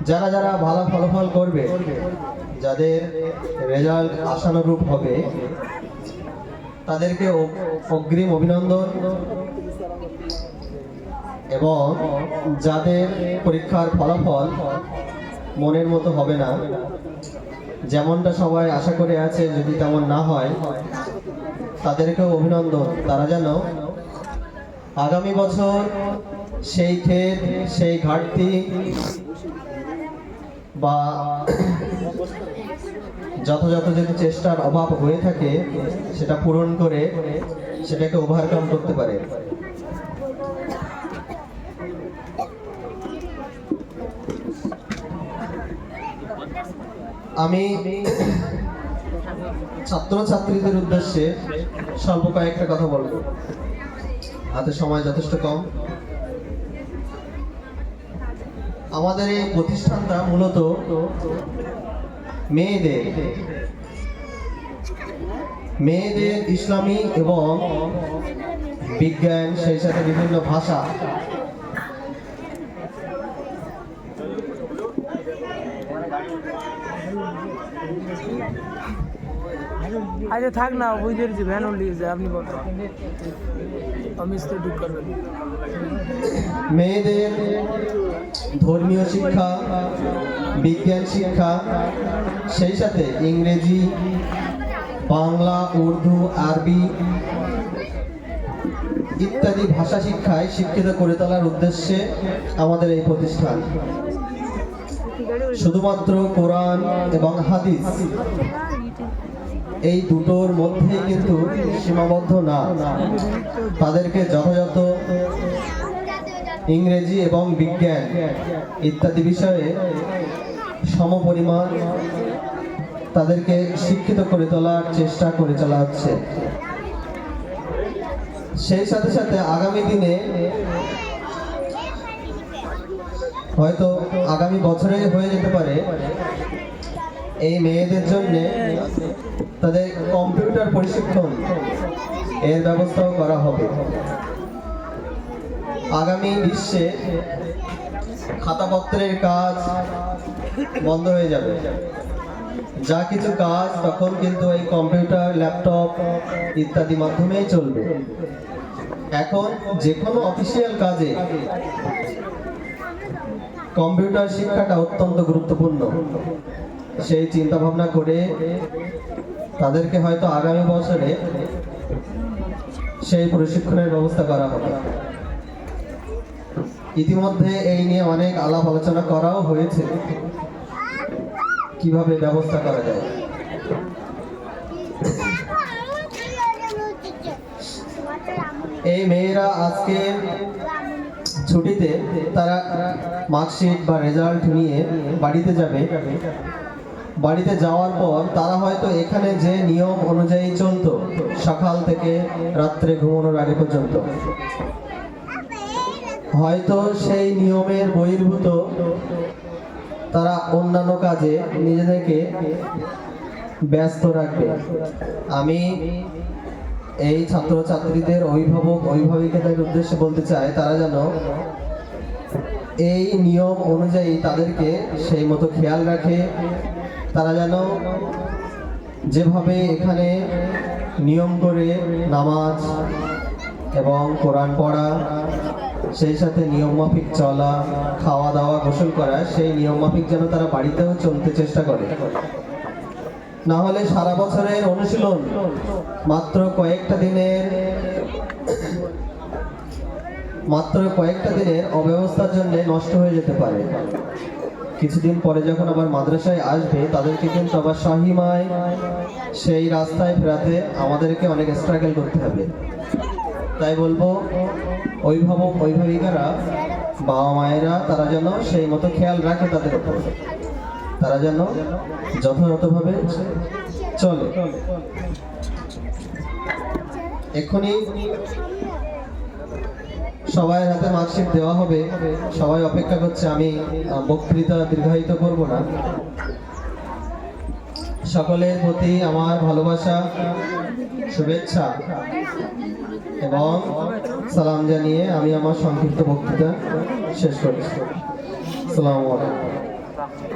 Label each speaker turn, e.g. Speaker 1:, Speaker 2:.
Speaker 1: যারা যারা ভালো ফলাফল করবে, যাদের রেজাল্ট আশানুরূপ হবে, তাদেরকে অগ্রিম অভিনন্দন। এবং যাদের পরীক্ষার ফলাফল মনের মতো হবে না, যেমনটা সবাই আশা করে আছে, যদি তেমন না হয়, তাদেরকেও অভিনন্দন। তারা যেন আগামী বছর সেই ক্ষেত, সেই ঘাটতি বা যথাযথ যদি চেষ্টার অভাব হয়ে থাকে, সেটা পূরণ করে সেটাকে ওভারকাম করতে পারে। আমি ছাত্রছাত্রীদের উদ্দেশ্যে স্বল্প কয়েকটা কথা বলব, হাতে সময় যথেষ্ট কম। আমাদের এই প্রতিষ্ঠানটা মূলত মেয়েদের ইসলামী এবং বিজ্ঞান, সেই সাথে বিভিন্ন ভাষা,
Speaker 2: আচ্ছা থাক না, বুঝতে পেরেছি, ভ্যান উল্টে যায়, আপনি বলুন, আমি ঠিক করবেন।
Speaker 1: মেয়েদের ধর্মীয় শিক্ষা, বিজ্ঞান শিক্ষা, সেই সাথে ইংরেজি, বাংলা, উর্দু, আরবি ইত্যাদি ভাষা শিক্ষায় শিক্ষিত করে তোলার উদ্দেশ্যে আমাদের এই প্রতিষ্ঠান। শুধুমাত্র কোরআন এবং হাদিস এই দুটোর মধ্যে কিন্তু সীমাবদ্ধ না, তাদেরকে যথাযথ ইংরেজি এবং বিজ্ঞান ইত্যাদি বিষয়ে সমপরিমাণ তাদেরকে শিক্ষিত করে তোলার চেষ্টা করে চলা হচ্ছে। সেই সাথে সাথে আগামী দিনে, হয়তো আগামী বছরে হয়ে যেতে পারে, এই মেয়েদের জন্য তাদের কম্পিউটার প্রশিক্ষণ এর ব্যবস্থাও করা হবে। আগামী বিশ্বে খাতাপত্রের কাজ বন্ধ হয়ে যাবে, যা কিছু কাজ তখন কিন্তু এই কম্পিউটার, ল্যাপটপ ইত্যাদি মাধ্যমেই চলবে। এখন যে কোনো অফিসিয়াল কাজে কম্পিউটার শিক্ষাটা অত্যন্ত গুরুত্বপূর্ণ। সেই চিন্তা ভাবনা করে তাদেরকে হয়তো আগামী বছরে সেই প্রশিক্ষণের ব্যবস্থা করা হবে। ইতিমধ্যে এই নিয়ে অনেক আলাপ আলোচনা করাও হয়েছে, কিভাবে ব্যবস্থা করা যায়। এই মেয়েরা আজকে ছুটিতে তারা মার্কশিট বা রেজাল্ট নিয়ে বাড়িতে যাবে। বাড়িতে যাওয়ার পর তারা হয়তো এখানে যে নিয়ম অনুযায়ী চলতো সকাল থেকে রাত্রে ঘুমানোর আগে পর্যন্ত, হয়তো সেই নিয়মের বহির্ভূত তারা অন্যান্য কাজে নিজেদেরকে ব্যস্ত রাখবে। আমি এই ছাত্রছাত্রীদের অভিভাবক অভিভাবিকাদের উদ্দেশ্যে বলতে চাই, তারা যেন এই নিয়ম অনুযায়ী তাদেরকে সেই মতো খেয়াল রাখে। তারা যেন যেভাবে এখানে নিয়ম করে নামাজ এবং কোরআন পড়া, সেই সাথে নিয়ম মাফিক চলা, খাওয়া দাওয়া, গোসল করা, সেই নিয়ম মাফিক যেন তারা বাড়িতেও চলতে চেষ্টা করে। না হলে সারা বছরের অনুশীলন মাত্র কয়েকটা দিনের অব্যবস্থার জন্য নষ্ট হয়ে যেতে পারে। কিছুদিন পরে যখন আবার মাদ্রাসায় আসবে, তাদেরকে কিন্তু আবার শাহিমায় সেই রাস্তায় ফেরাতে আমাদেরকে অনেক স্ট্রাগল করতে হবে। তাই বলবো, অভিভাবক অভিভাবিকারা, বাবা মায়েরা, তারা যেন সেই মতো খেয়াল রাখে তাদের উপর, তারা যেন যথাযথভাবে চলে। এক্ষুনি সবাই হাতে মার্কশিট দেওয়া হবে, সবাই অপেক্ষা করছে। আমি বক্তৃতা দীর্ঘায়িত করব না। সকলের প্রতি আমার ভালোবাসা, শুভেচ্ছা এবং সালাম জানিয়ে আমি আমার সংক্ষিপ্ত বক্তৃতা শেষ করছি। আসসালামু আলাইকুম।
Speaker 3: রাখছি